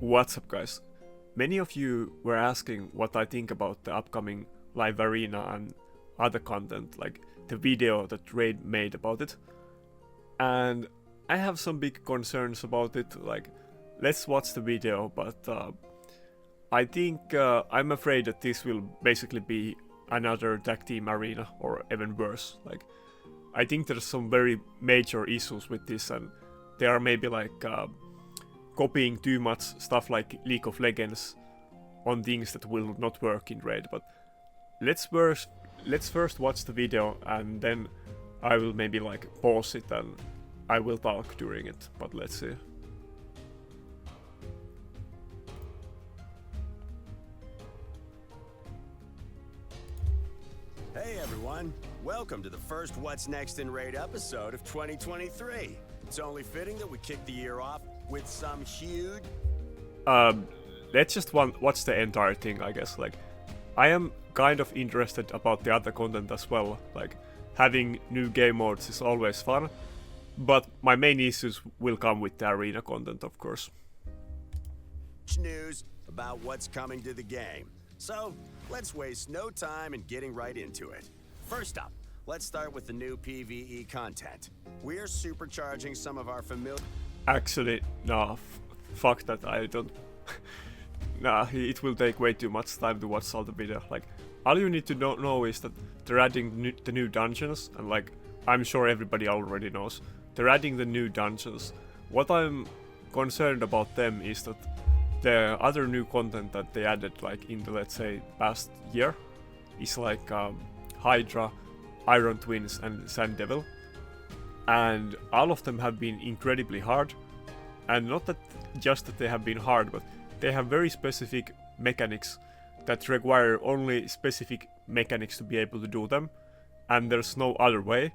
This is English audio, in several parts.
What's up, guys? Many of you were asking what I think about the upcoming live arena and other content, like the video that Raid made about it. And I have some big concerns about it, like, let's watch the video, but I think I'm afraid that this will basically be another tag team arena, or even worse. Like, I think there's some very major issues with this, and they are maybe like copying too much stuff like League of Legends on things that will not work in Raid. But let's first watch the video, and then I will maybe like pause it and I will talk during it. But let's see. Hey everyone, welcome to the first What's Next in Raid episode of 2023. It's only fitting that we kick the year off with some huge... Let's just watch the entire thing, I guess. Like, I am kind of interested about the other content as well. Like, having new game modes is always fun, but my main issues will come with the arena content, of course. News about what's coming to the game. So, let's waste no time in getting right into it. First up, let's start with the new PvE content. We're supercharging some of our familiar... Actually, nah, fuck that, I don't... Nah, it will take way too much time to watch all the video. Like, all you need to know is that they're adding the new dungeons, and like, I'm sure everybody already knows. They're adding the new dungeons. What I'm concerned about them is that the other new content that they added, like in the, let's say, past year, is like Hydra, Iron Twins and Sand Devil. And all of them have been incredibly hard. And not that just that they have been hard, but they have very specific mechanics that require only specific mechanics to be able to do them. And there's no other way.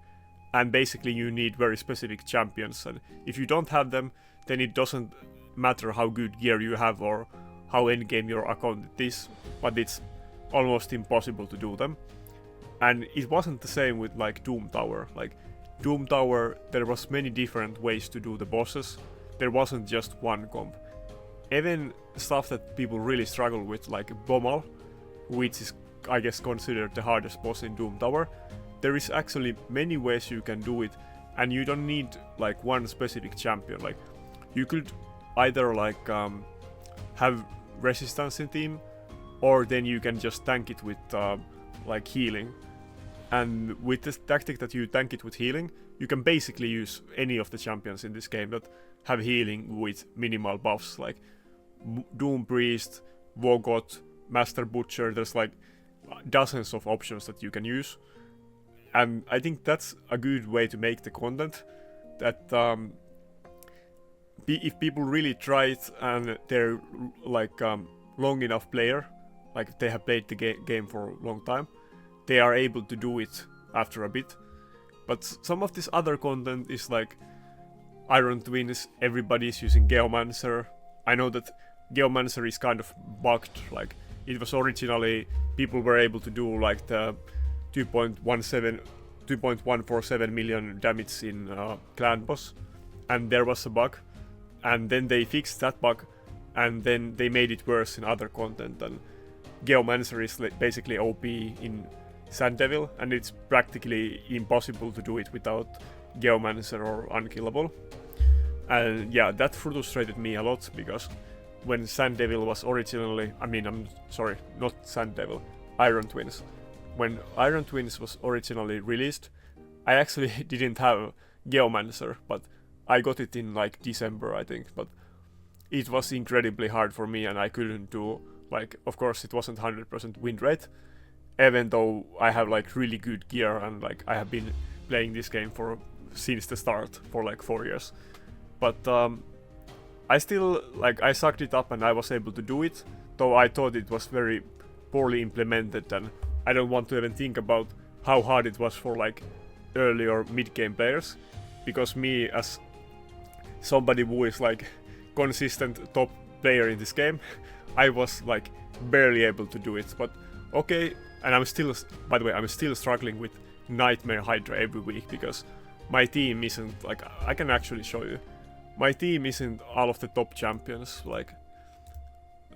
And basically you need very specific champions. And if you don't have them, then it doesn't matter how good gear you have or how endgame your account is, but it's almost impossible to do them. And it wasn't the same with like Doom Tower. Like Doom Tower, there was many different ways to do the bosses. There wasn't just one comp. Even stuff that people really struggle with, like Bomal, which is I guess considered the hardest boss in Doom Tower, there is actually many ways you can do it, and you don't need like one specific champion. Like you could either like have resistance in team, or then you can just tank it with like healing. And with this tactic that you tank it with healing, you can basically use any of the champions in this game that have healing with minimal buffs, like Doom Priest, Vogot, Master Butcher. There's like dozens of options that you can use. And I think that's a good way to make the content, that if people really try it and they're like long enough player, like they have played the game for a long time, they are able to do it after a bit. But some of this other content is like Iron Twins, everybody's using Geomancer. I know that Geomancer is kind of bugged, like it was originally, people were able to do like the 2.147 million damage in clan boss, and there was a bug, and then they fixed that bug, and then they made it worse in other content, and Geomancer is basically OP in Sand Devil, and it's practically impossible to do it without Geomancer or Unkillable. And yeah, that frustrated me a lot, because when Sand Devil was originally, I'm sorry, not Sand Devil, Iron Twins. When Iron Twins was originally released, I actually didn't have Geomancer, but I got it in like December, I think. But it was incredibly hard for me, and I couldn't do, like, of course it wasn't 100% win rate, even though I have like really good gear, and like I have been playing this game since the start for like 4 years. But I still, like, I sucked it up and I was able to do it, though I thought it was very poorly implemented, and I don't want to even think about how hard it was for like early or mid-game players, because me, as somebody who is like consistent top player in this game, I was like barely able to do it. But okay, and I'm still, by the way, I'm still struggling with Nightmare Hydra every week, because my team isn't, like, I can actually show you, my team isn't all of the top champions. Like,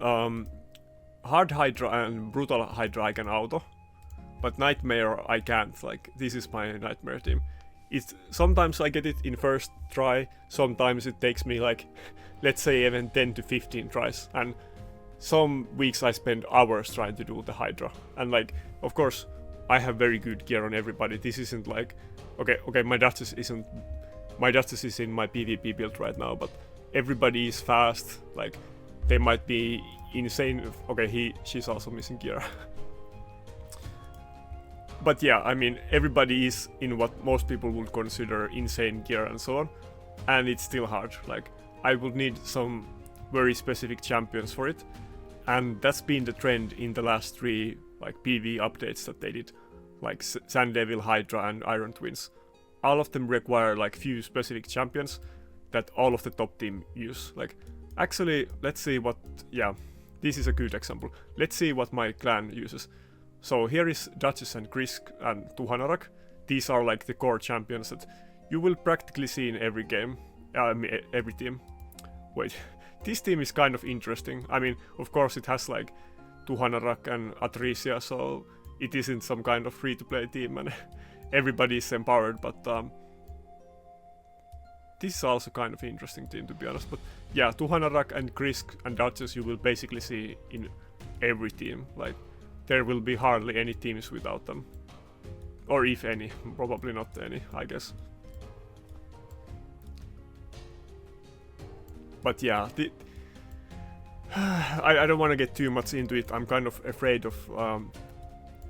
Hard Hydra and Brutal Hydra I can auto, but Nightmare I can't. Like, this is my Nightmare team. Sometimes I get it in first try, sometimes it takes me like, let's say even 10 to 15 tries, and some weeks I spend hours trying to do the Hydra. And like, of course, I have very good gear on everybody. This isn't like, okay, my Duchess is in my PvP build right now, but everybody is fast. Like, they might be insane. Okay, she's also missing gear. But yeah, I mean, everybody is in what most people would consider insane gear and so on, and it's still hard. Like, I would need some very specific champions for it, and that's been the trend in the last 3 like PvE updates that they did, like Sand Devil, Hydra, and Iron Twins. All of them require like few specific champions that all of the top team use. Like, actually, let's see what. Yeah, this is a good example. Let's see what my clan uses. So here is Duchess and Krisk and Tuhanarak. These are like the core champions that you will practically see in every game, every team. Wait, this team is kind of interesting. I mean, of course it has like Tuhanarak and Atricia, so it isn't some kind of free-to-play team and everybody is empowered, but this is also kind of interesting team, to be honest. But yeah, Tuhanarak and Krisk and Duchess you will basically see in every team. Like, there will be hardly any teams without them. Or if any, probably not any, I guess. But yeah, I don't want to get too much into it. I'm kind of afraid of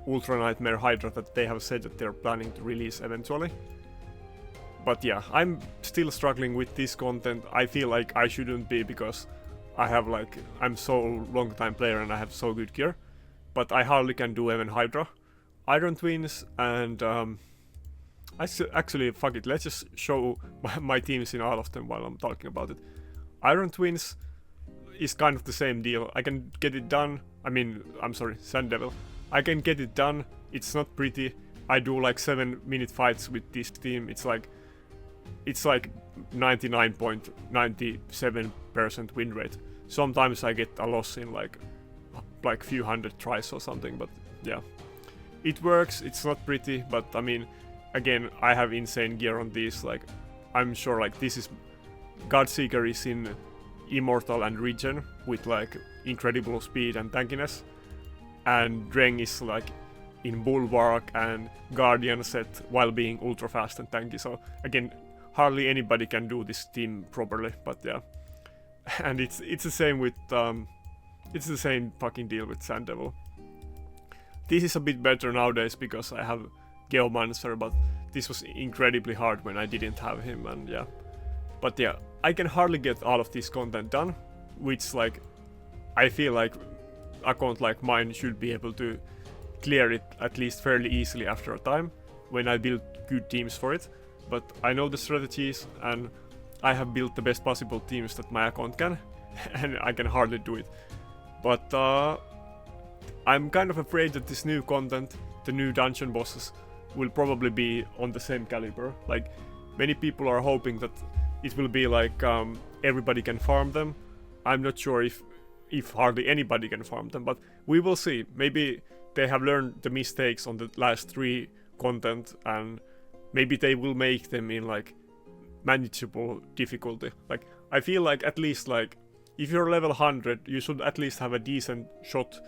Ultra Nightmare Hydra that they have said that they're planning to release eventually. But yeah, I'm still struggling with this content. I feel like I shouldn't be, because I'm so long time player and I have so good gear. But I hardly can do even Hydra. Iron Twins and actually, fuck it, let's just show my teams in all of them while I'm talking about it. Iron Twins is kind of the same deal. I can get it done. I'm sorry, Sand Devil. I can get it done. It's not pretty. I do like 7-minute fights with this team. It's like 99.97% win rate. Sometimes I get a loss in like few hundred tries or something, but yeah, it works. It's not pretty, but I mean, again, I have insane gear on these. Like, I'm sure like this is Godseeker is in Immortal and Regen with like incredible speed and tankiness, and Dreng is like in Bulwark and Guardian set while being ultra fast and tanky. So again, hardly anybody can do this team properly, but yeah. And it's the same with it's the same fucking deal with Sand Devil. This is a bit better nowadays because I have Geomancer, but this was incredibly hard when I didn't have him, and yeah. But yeah, I can hardly get all of this content done, which like I feel like account like mine should be able to clear it at least fairly easily after a time when I build good teams for it. But I know the strategies and I have built the best possible teams that my account can, and I can hardly do it. But I'm kind of afraid that this new content, the new dungeon bosses, will probably be on the same caliber. Like, many people are hoping that it will be like everybody can farm them. I'm not sure if hardly anybody can farm them, but we will see. Maybe they have learned the mistakes on the last 3 content, and maybe they will make them in like manageable difficulty. Like, I feel like at least like if you're level 100, you should at least have a decent shot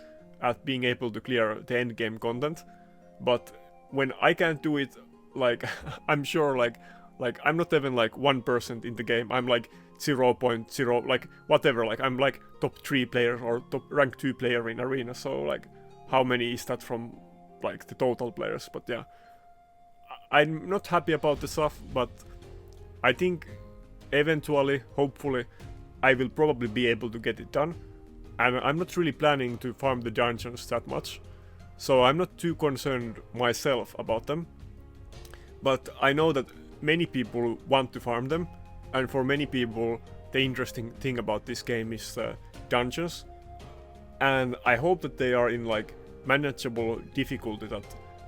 at being able to clear the end game content. But when I can't do it, like I'm sure like I'm not even like 1% in the game. I'm like 0.0, like whatever. Like I'm like top 3 player or top rank 2 player in arena. So like, how many is that from like the total players? But yeah, I'm not happy about the stuff, but I think eventually, hopefully, I will probably be able to get it done. And I'm not really planning to farm the dungeons that much, so I'm not too concerned myself about them. But I know that many people want to farm them, and for many people the interesting thing about this game is dungeons. And I hope that they are in like manageable difficulty, that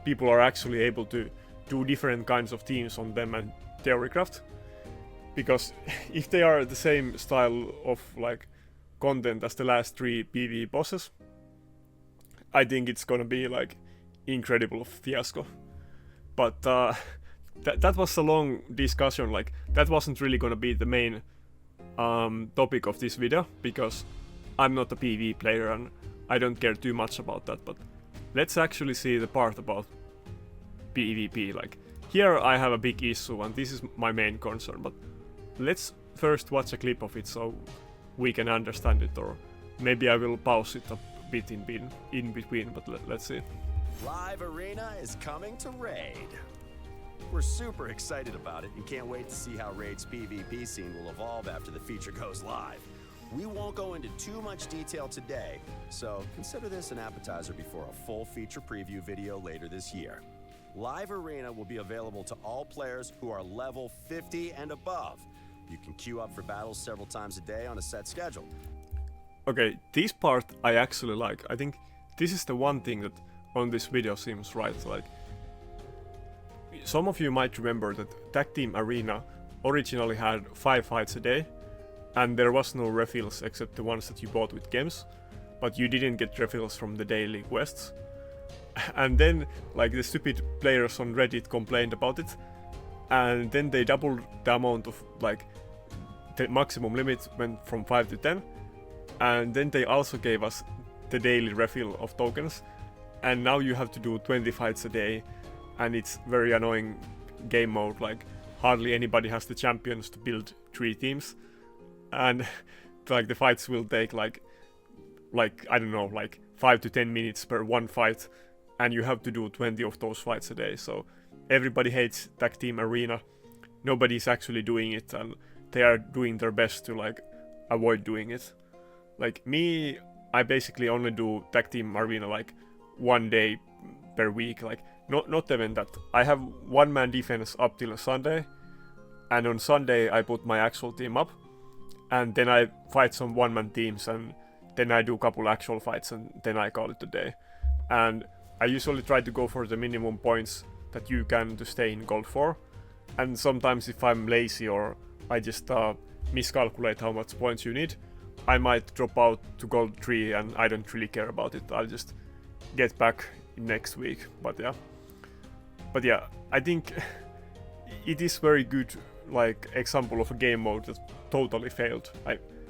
people are actually able to do different kinds of teams on them and Theorycraft. Because if they are the same style of like content as the last 3 PvE bosses, I think it's gonna be like incredible fiasco. But that was a long discussion. Like that wasn't really gonna be the main topic of this video, because I'm not a PvE player and I don't care too much about that. But let's actually see the part about PvP. Like here I have a big issue and this is my main concern, but let's first watch a clip of it so we can understand it, or maybe I will pause it a bit in between, but let's see. Live Arena is coming to Raid. We're super excited about it and can't wait to see how Raid's PvP scene will evolve after the feature goes live. We won't go into too much detail today, so consider this an appetizer before a full feature preview video later this year. Live Arena will be available to all players who are level 50 and above. You can queue up for battles several times a day on a set schedule. Okay, this part I actually like. I think this is the one thing that on this video seems right. Like, some of you might remember that Tag Team Arena originally had 5 fights a day, and there was no refills except the ones that you bought with games, but you didn't get refills from the daily quests. And then, like, the stupid players on Reddit complained about it, and then they doubled the amount of, like, the maximum limit went from 5 to 10, and then they also gave us the daily refill of tokens, and now you have to do 20 fights a day, and it's very annoying game mode. Like, hardly anybody has the champions to build 3 teams, and like the fights will take like I don't know, like 5 to 10 minutes per one fight, and you have to do 20 of those fights a day. So everybody hates Tag Team Arena. Nobody's actually doing it, and they are doing their best to like avoid doing it. Like me, I basically only do Tag Team Arena like 1 day per week. Like not even that. I have 1-man defense up till Sunday, and on Sunday I put my actual team up, and then I fight some 1-man teams, and then I do a couple actual fights, and then I call it a day. And I usually try to go for the minimum points that you can to stay in Gold 4. And sometimes if I'm lazy or I just miscalculate how much points you need, I might drop out to Gold 3 and I don't really care about it. I'll just get back next week. But yeah, I think it is very good, like, example of a game mode that totally failed.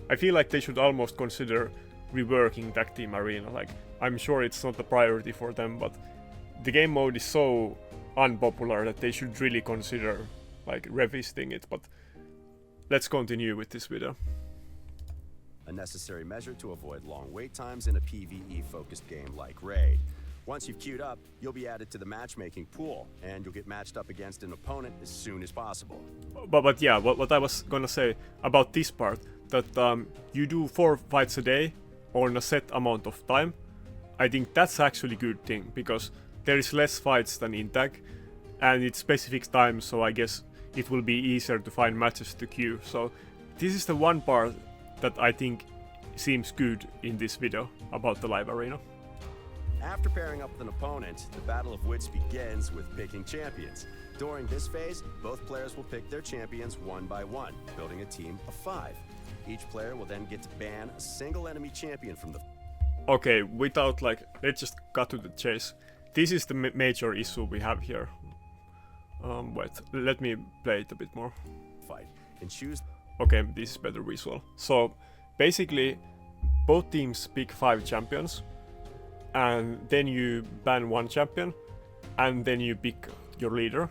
I feel like they should almost consider reworking Tag Team Arena. Like, I'm sure it's not a priority for them, but the game mode is so unpopular that they should really consider like revisiting it. But let's continue with this video. A necessary measure to avoid long wait times in a PvE focused game like Raid. Once you've queued up, you'll be added to the matchmaking pool, and you'll get matched up against an opponent as soon as possible. But yeah, what I was gonna say about this part, that you do 4 fights a day or in a set amount of time. I think that's actually a good thing, because there is less fights than in tag, and it's specific time, so I guess it will be easier to find matches to queue. So this is the one part that I think seems good in this video about the live arena. After pairing up with an opponent, the battle of wits begins with picking champions. During this phase, both players will pick their champions one by one, building a team of 5. Each player will then get to ban a single enemy champion from the... Okay, without like, let's just cut to the chase. This is the major issue we have here. Wait, let me play it a bit more. fight and choose... Okay, this is better visual. So basically, both teams pick 5 champions, and then you ban 1 champion, and then you pick your leader.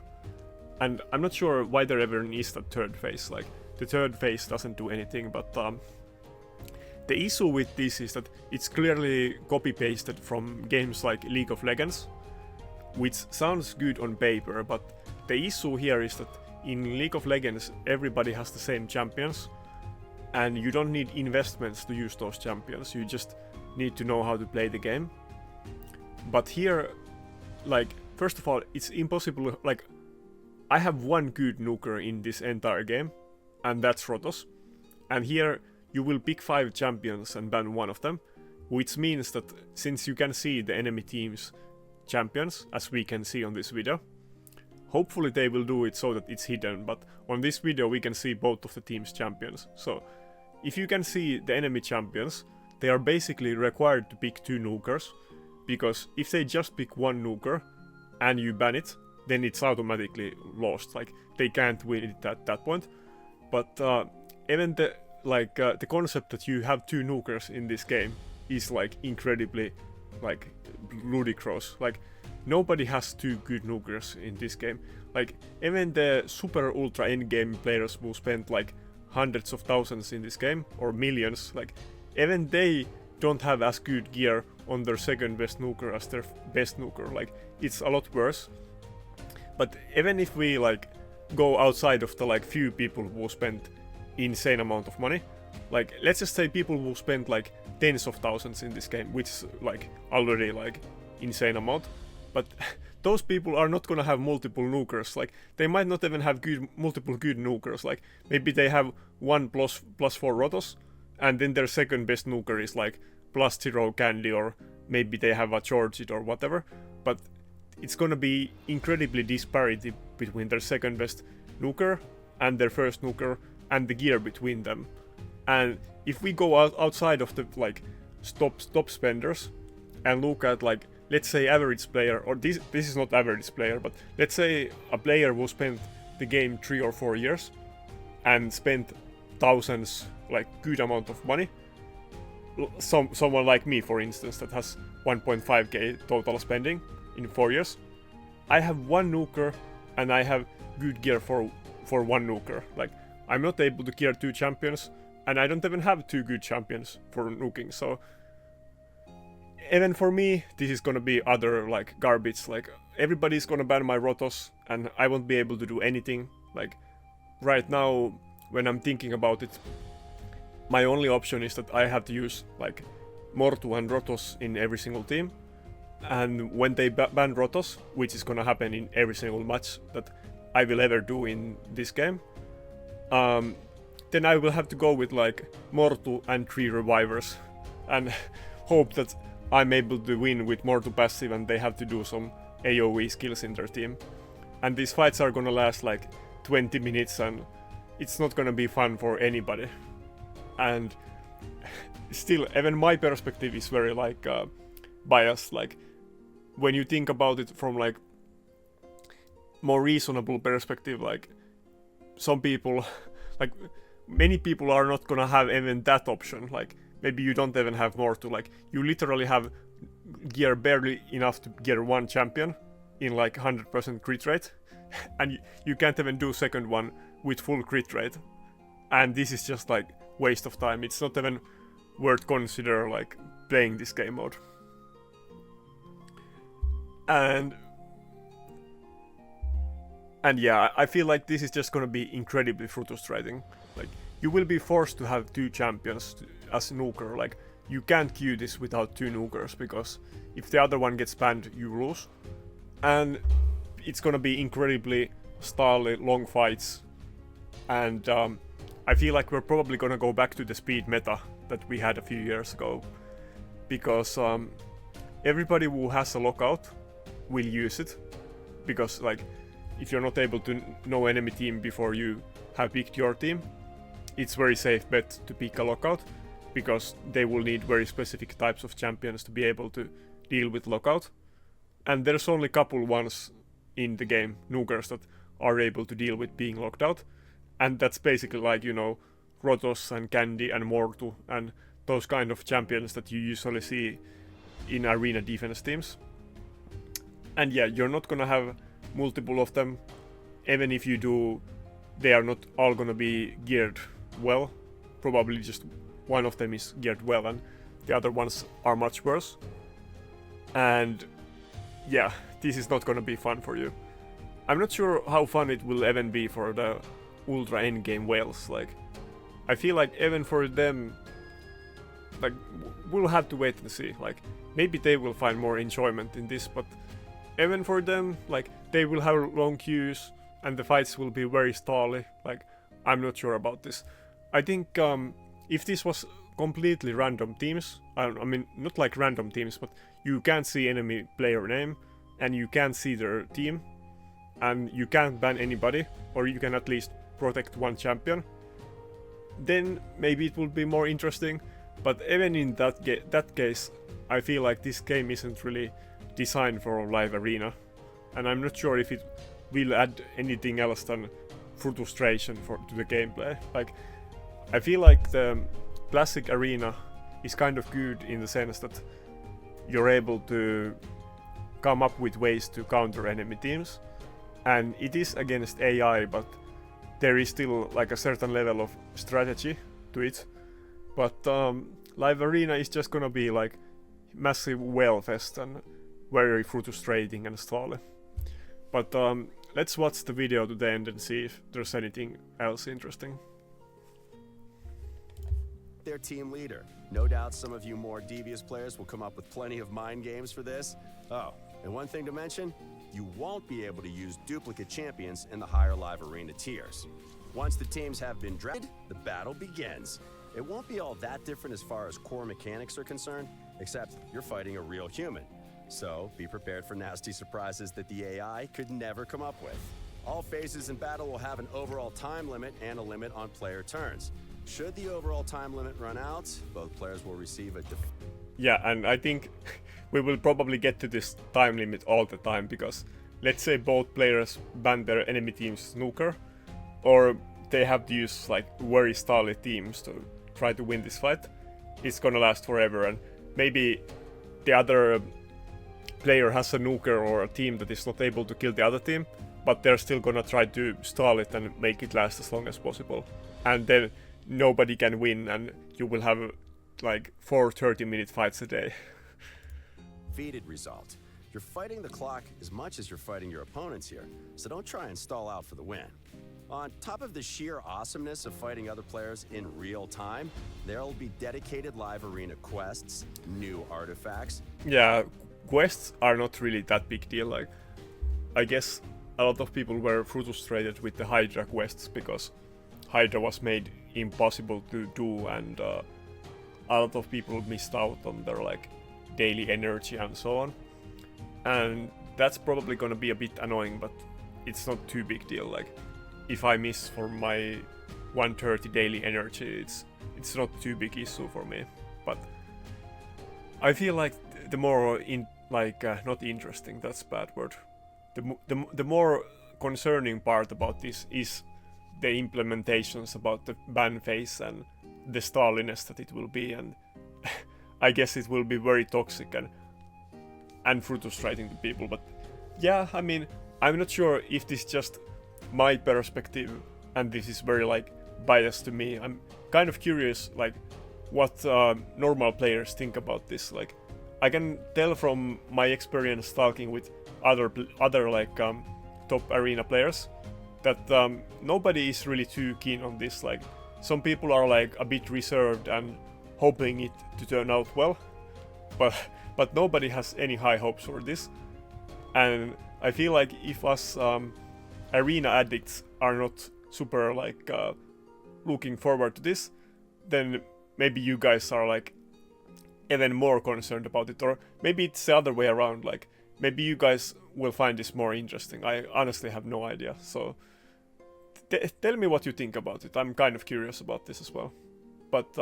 And I'm not sure why there ever is that third phase. Like, the third phase doesn't do anything, but the issue with this is that it's clearly copy-pasted from games like League of Legends, which sounds good on paper, but the issue here is that in League of Legends everybody has the same champions, and you don't need investments to use those champions, you just need to know how to play the game. But here, like, first of all, it's impossible. Like, I have one good nuker in this entire game, and that's Rotos. And here you will pick 5 champions and ban 1 of them, which means that since you can see the enemy team's champions, as we can see on this video, hopefully they will do it so that it's hidden, but on this video we can see both of the team's champions. So if you can see the enemy champions, they are basically required to pick 2 nukers, because if they just pick 1 nuker and you ban it, then it's automatically lost. Like, they can't win it at that point. But even the concept that you have 2 nukers in this game is like incredibly like ludicrous. Like, nobody has 2 good nukers in this game. Like, even the super ultra endgame players who spent like hundreds of thousands in this game, or millions, like, even they don't have as good gear on their second best nuker as their best nuker. Like, it's a lot worse. But even if we like go outside of the like few people who spent insane amount of money, like, let's just say people who spent like tens of thousands in this game, which is like already like insane amount, but those people are not gonna have multiple nukers. Like, they might not even have multiple good nukers. Like, maybe they have 1 plus 4 rotos, and then their second best nuker is like +0 candy, or maybe they have a charge it or whatever. But it's gonna be incredibly disparity between their second best nuker and their first nuker, and the gear between them. And if we go outside of the like top spenders and look at, like, let's say average player, or this is not average player, but let's say a player who spent the game 3 or 4 years and spent thousands, like good amount of money. Someone like me, for instance, that has 1.5k total spending in 4 years. I have 1 nuker and I have good gear for 1 nuker. Like, I'm not able to gear 2 champions, and I don't even have 2 good champions for nuking. So even for me, this is gonna be other like garbage. Like, everybody's gonna ban my rotos, and I won't be able to do anything. Like, right now, when I'm thinking about it, my only option is that I have to use like Mortu and rotos in every single team. And when they ban rotos, which is gonna happen in every single match that I will ever do in this game, then I will have to go with like Mortu and 3 revivers, and hope that I'm able to win with Mortu passive, and they have to do some AoE skills in their team. And these fights are gonna last like 20 minutes, and it's not gonna be fun for anybody. And still, even my perspective is very like biased. Like, when you think about it from like more reasonable perspective, like, some people, like, many people are not gonna have even that option. Like, maybe you don't even have more to, like, you literally have gear barely enough to gear 1 champion in like 100% crit rate, and you can't even do second one with full crit rate. And this is just like waste of time. It's not even worth consider like playing this game mode. And yeah, I feel like this is just gonna be incredibly frustrating. Like, you will be forced to have 2 champions as nuker. Like, you can't queue this without 2 nukers, because if the other one gets banned, you lose. And it's gonna be incredibly stally long fights. And I feel like we're probably gonna go back to the speed meta that we had a few years ago, because everybody who has a lockout will use it, because like, if you're not able to know enemy team before you have picked your team, it's very safe bet to pick a lockout, because they will need very specific types of champions to be able to deal with lockout. And there's only couple ones in the game, nukers, that are able to deal with being locked out. And that's basically like, you know, Rotos and Candy and Mortu and those kind of champions that you usually see in arena defense teams. And yeah, you're not gonna have multiple of them. Even if you do, they are not all gonna be geared well. Probably just one of them is geared well, and the other ones are much worse. And yeah, this is not gonna be fun for you. I'm not sure how fun it will even be for the ultra endgame whales. Like, I feel like even for them, like, we'll have to wait and see. Like, maybe they will find more enjoyment in this, but even for them, like, they will have long queues and the fights will be very stally. Like, I'm not sure about this. I think if this was completely random teams, I mean, not like random teams, but you can't see enemy player name and you can't see their team and you can't ban anybody, or you can at least protect one champion, then maybe it will be more interesting. But even in that case, I feel like this game isn't really designed for a live arena, and I'm not sure if it will add anything else than frustration to the gameplay. Like, I feel like the classic arena is kind of good in the sense that you're able to come up with ways to counter enemy teams, and it is against AI, but there is still like a certain level of strategy to it. But live arena is just gonna be like massive well fest and very frustrating and stalling. But let's watch the video to the end and see if there's anything else interesting. Their team leader. No doubt some of you more devious players will come up with plenty of mind games for this. Oh, and one thing to mention, you won't be able to use duplicate champions in the higher live arena tiers. Once the teams have been drafted, the battle begins. It won't be all that different as far as core mechanics are concerned, except you're fighting a real human. So be prepared for nasty surprises that the AI could never come up with. All phases in battle will have an overall time limit and a limit on player turns. Should the overall time limit run out, both players will receive a Yeah, and I think we will probably get to this time limit all the time, because let's say both players ban their enemy team's snooker, or they have to use like very stally teams to try to win this fight. It's gonna last forever, and maybe the other player has a nuker or a team that is not able to kill the other team, but they're still gonna try to stall it and make it last as long as possible. And then nobody can win, and you will have like 4 30-minute fights a day. defeated result. You're fighting the clock as much as you're fighting your opponents here, so don't try and stall out for the win. On top of the sheer awesomeness of fighting other players in real time, there'll be dedicated live arena quests, new artifacts. Yeah, quests are not really that big deal. Like, I guess a lot of people were frustrated with the Hydra quests because Hydra was made impossible to do, and a lot of people missed out on their like daily energy and so on. And that's probably gonna be a bit annoying, but it's not too big deal. Like, if I miss for my 130 daily energy, it's not too big issue for me. But I feel like the more not interesting, that's a bad word. The more concerning part about this is the implementations about the ban phase and the stalliness that it will be, and I guess it will be very toxic and frustrating to people. But yeah, I mean, I'm not sure if this is just my perspective and this is very like biased to me. I'm kind of curious like what normal players think about this. Like, I can tell from my experience talking with other like top arena players that nobody is really too keen on this. Like, some people are like a bit reserved and hoping it to turn out well, but nobody has any high hopes for this. And I feel like if us arena addicts are not super like looking forward to this, then maybe you guys are like even more concerned about it, or maybe it's the other way around. Like, maybe you guys will find this more interesting. I honestly have no idea. So tell me what you think about it. I'm kind of curious about this as well. But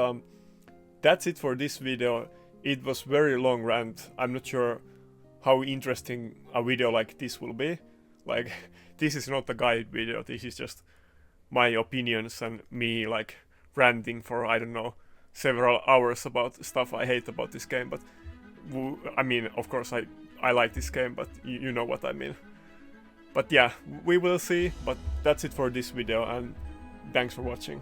that's it for this video. It was very long rant. I'm not sure how interesting a video like this will be. Like, this is not a guide video. This is just my opinions and me like ranting for, I don't know, several hours about stuff I hate about this game. But I mean, of course I like this game, but you know what I mean. But yeah, we will see. But that's it for this video, and thanks for watching.